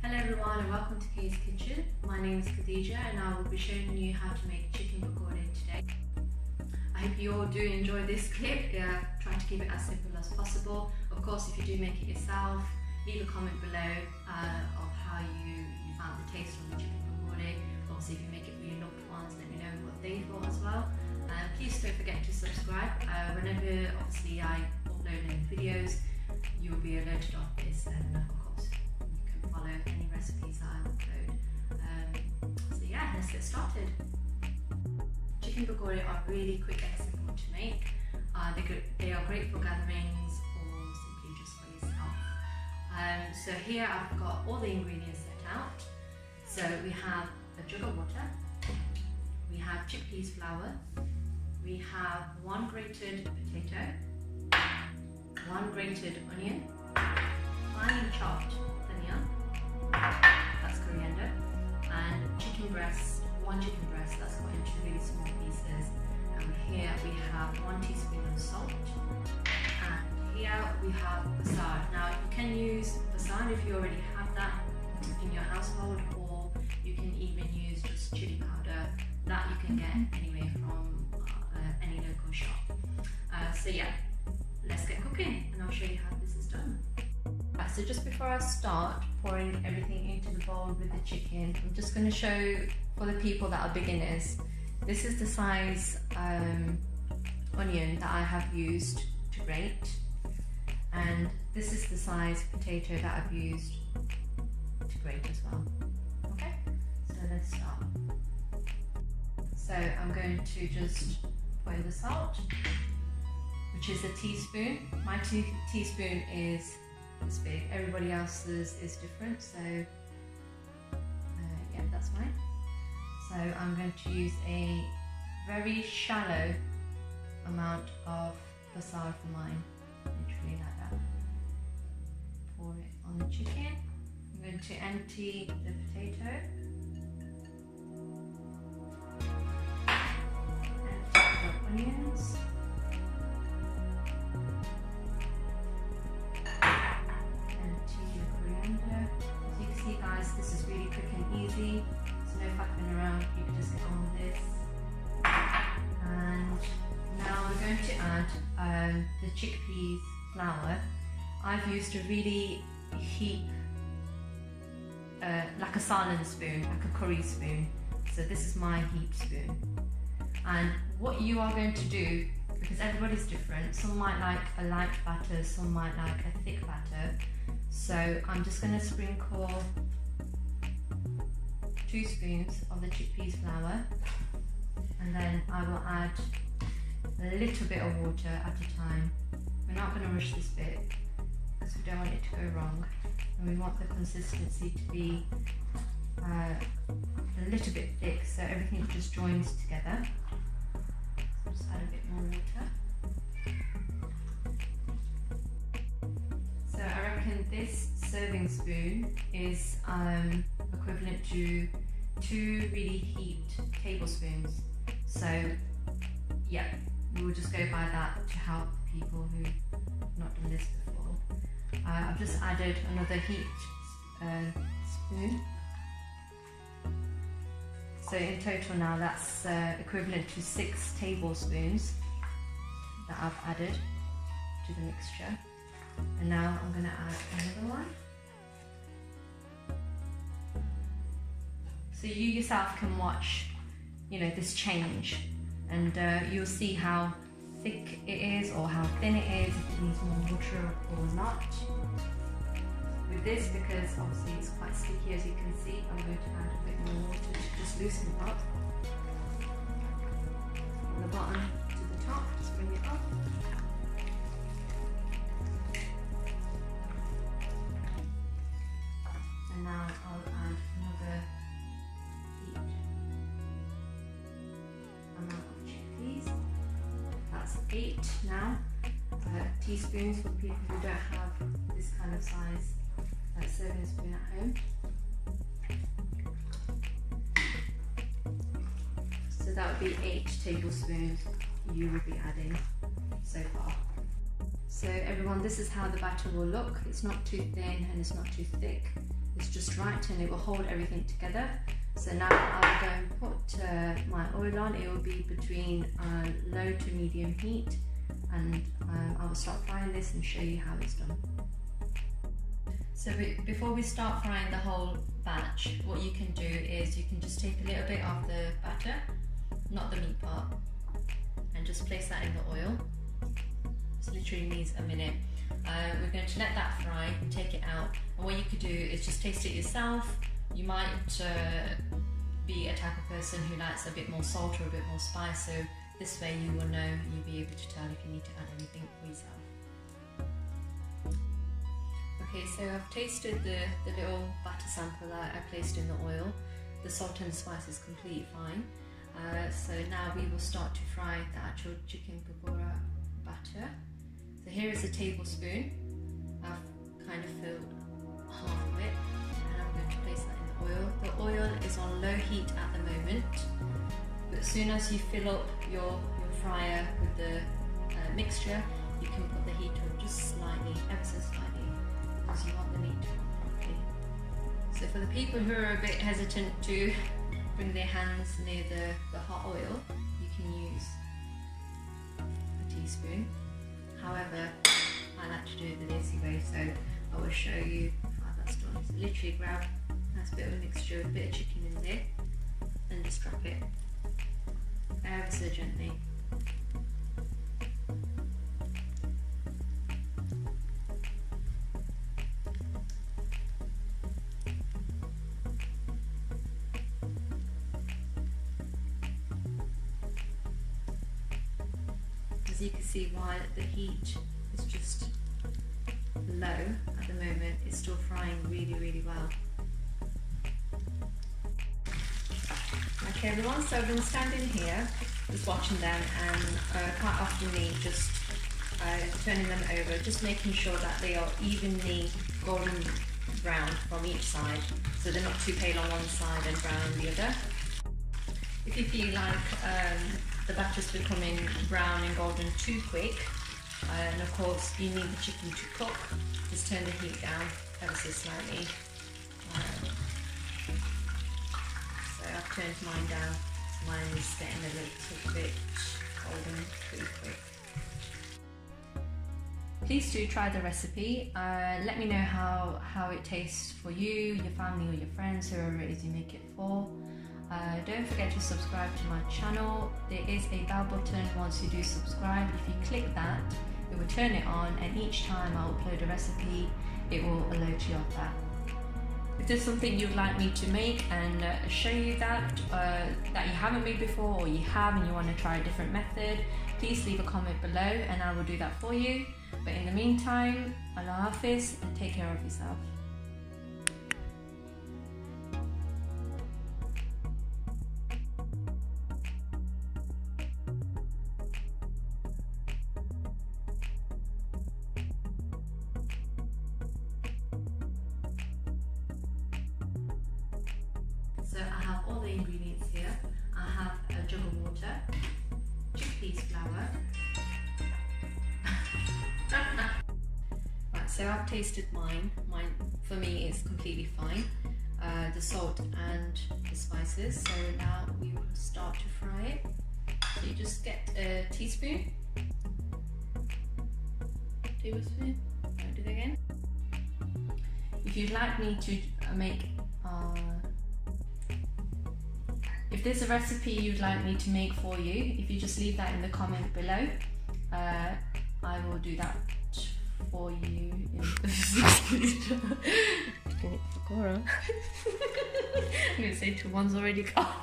Hello everyone and welcome to Kay's Kitchen. My name is Khadija and I will be showing you how to make chicken pakoreh today. I hope you all do enjoy this clip. Try to keep it as simple as possible. Of course, if you do make it yourself, leave a comment below of how you found the taste of the chicken pakoreh. Obviously, if you make it for your loved ones, let me know what they thought as well. Please don't forget to subscribe. Whenever obviously I upload any videos, you will be alerted of this, and of course you can follow any recipes I upload. So yeah, let's get started. Chicken pakoreh are really quick and simple to make. They are great for gatherings or simply just for yourself. So here I've got all the ingredients set out. So we have a jug of water, we have chickpeas flour, we have 1 grated potato, 1 grated onion, finely chopped dhania, that's coriander, and chicken breast, 1 chicken breast that's cut into really small pieces. And here we have 1 teaspoon of salt, and here we have basal. Now you can use basal if you already have that in your household, or you can even use just chili powder that you can get anyway from any local shop. So yeah, let's get cooking and I'll show you how this is done. Right, so just before I start pouring everything into the bowl with the chicken, I'm just going to show for the people that are beginners, this is the size onion that I have used to grate, and this is the size potato that I've used to grate as well. Okay, so let's start. So I'm going to just put in the salt, which is a teaspoon. My teaspoon is this big. Everybody else's is different, so yeah, that's fine. So I'm going to use a very shallow amount of basal for mine, literally like that. Pour it on the chicken. I'm going to empty the potato. Onions, empty the coriander. As you can see guys, this is really quick and easy, so no faffing around, you can just get on with this. And now we're going to add the chickpeas flour. I've used a really heap, like a salad spoon, like a curry spoon, so this is my heap spoon. And what you are going to do, because everybody's different, some might like a light batter, some might like a thick batter, so I'm just going to sprinkle 2 spoons of the chickpeas flour, and then I will add a little bit of water at a time. We're not going to rush this bit because we don't want it to go wrong, and we want the consistency to be a little bit thick so everything just joins together. So just add a bit more water. So I reckon this serving spoon is equivalent to 2 really heaped tablespoons. So yeah, we will just go by that to help people who've not done this before. I've just added another heaped spoon. So in total now that's equivalent to 6 tablespoons that I've added to the mixture. And now I'm going to add another one. So you yourself can watch, this change, and you'll see how thick it is or how thin it is, if it needs more water or not. With this, because obviously it's quite sticky as you can see, I'm going to add a bit more water to just loosen it up. From the bottom to the top, just bring it up. And now I'll add another heaped amount of chickpeas. That's 8 now. Teaspoons for people who don't have this kind of size serving spoon at home. So that would be 8 tablespoons you will be adding so far. So everyone, this is how the batter will look. It's not too thin and it's not too thick. is just right and it will hold everything together. So now I'll go and put my oil on. It will be between low to medium heat, and I will start frying this and show you how it's done. So before we start frying the whole batch, what you can do is you can just take a little bit of the batter, not the meat part, and just place that in the oil. This literally needs a minute. We're going to let that fry and take it out, and what you could do is just taste it yourself. You might be a type of person who likes a bit more salt or a bit more spice, so this way you will know, you'll be able to tell if you need to add anything for yourself. Okay, so I've tasted the little batter sample that I placed in the oil. The salt and the spice is completely fine. So now we will start to fry the actual chicken pakora batter. So here is a tablespoon. I've kind of filled half of it, and I'm going to place that in the oil. The oil is on low heat at the moment, but as soon as you fill up your fryer with the mixture, you can put the heat on just slightly, ever so slightly, because you want the meat to cook properly. So for the people who are a bit hesitant to bring their hands near the hot oil, you can use a teaspoon. However, I like to do it the lazy way, so I will show you how that's done. So literally grab a nice bit of a mixture with a bit of chicken in there and just drop it ever so gently. As you can see, while the heat is just low at the moment, it's still frying really well. Okay everyone, so I've been standing here just watching them, and quite often just turning them over, just making sure that they are evenly golden brown from each side, so they're not too pale on one side and brown on the other. If you feel like the batter's becoming brown and golden too quick, and of course you need the chicken to cook, just turn the heat down ever so slightly. So I've turned mine down, so mine is getting a little bit golden pretty quick. Please do try the recipe. Let me know how it tastes for you, your family or your friends, whoever it is you make it for. Don't forget to subscribe to my channel. There is a bell button once you do subscribe. If you click that, it will turn it on, and each time I upload a recipe, it will alert you of that. If there's something you'd like me to make and show you that you haven't made before, or you have and you want to try a different method, please leave a comment below and I will do that for you. But in the meantime, Allah Hafiz, and take care of yourself. So I have all the ingredients here. I have a jug of water, chickpeas flour. Right, so I've tasted mine. Mine for me is completely fine. The salt and the spices. So now we will start to fry it. So you just get a teaspoon, tablespoon. I'll do that again. If you'd like me to make if there's a recipe you'd like me to make for you, if you just leave that in the comment below, I will do that for you in the Chicken Pakoreh. I'm going to say 2 one's already gone.